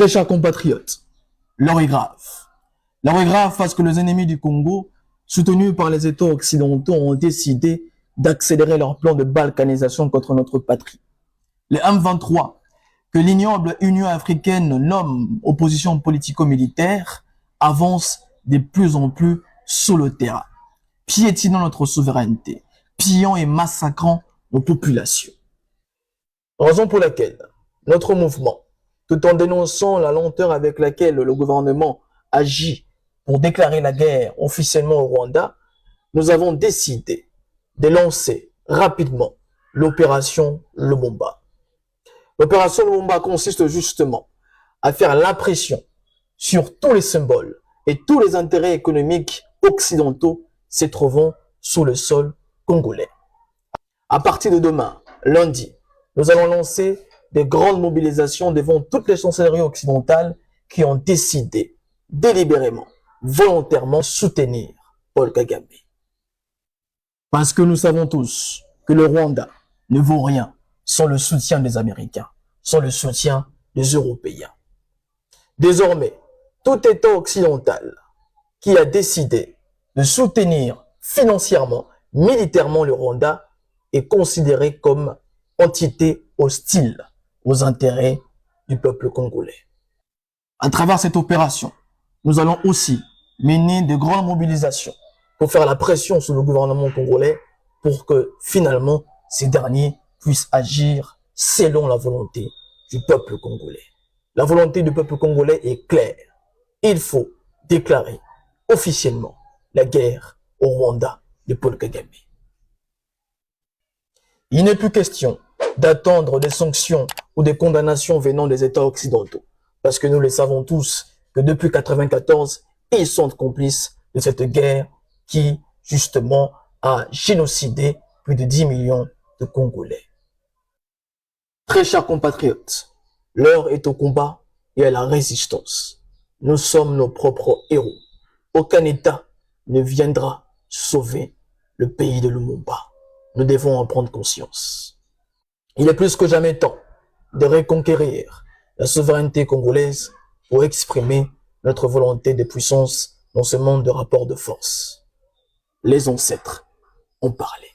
Très chers compatriotes, l'heure est grave. L'heure est grave parce que les ennemis du Congo, soutenus par les États occidentaux, ont décidé d'accélérer leur plan de balkanisation contre notre patrie. Les M23, que l'ignoble Union africaine nomme opposition politico-militaire, avancent de plus en plus sur le terrain, piétinant notre souveraineté, pillant et massacrant nos populations. Raison pour laquelle notre mouvement, tout en dénonçant la lenteur avec laquelle le gouvernement agit pour déclarer la guerre officiellement au Rwanda, nous avons décidé de lancer rapidement l'opération Lumumba. L'opération Lumumba consiste justement à faire l'impression sur tous les symboles et tous les intérêts économiques occidentaux se trouvant sous le sol congolais. À partir de demain, lundi, nous allons lancer des grandes mobilisations devant toutes les chancelleries occidentales qui ont décidé délibérément, volontairement soutenir Paul Kagame. Parce que nous savons tous que le Rwanda ne vaut rien sans le soutien des Américains, sans le soutien des Européens. Désormais, tout État occidental qui a décidé de soutenir financièrement, militairement le Rwanda est considéré comme entité hostile aux intérêts du peuple congolais. À travers cette opération, nous allons aussi mener de grandes mobilisations pour faire la pression sur le gouvernement congolais pour que finalement ces derniers puissent agir selon la volonté du peuple congolais. La volonté du peuple congolais est claire. Il faut déclarer officiellement la guerre au Rwanda de Paul Kagame. Il n'est plus question d'attendre des sanctions ou des condamnations venant des États occidentaux, parce que nous le savons tous que depuis 1994, ils sont complices de cette guerre qui, justement, a génocidé plus de 10 millions de Congolais. Très chers compatriotes, l'heure est au combat et à la résistance. Nous sommes nos propres héros. Aucun État ne viendra sauver le pays de Lumumba. Nous devons en prendre conscience. Il est plus que jamais temps de reconquérir la souveraineté congolaise pour exprimer notre volonté de puissance dans ce monde de rapports de force. Les ancêtres ont parlé.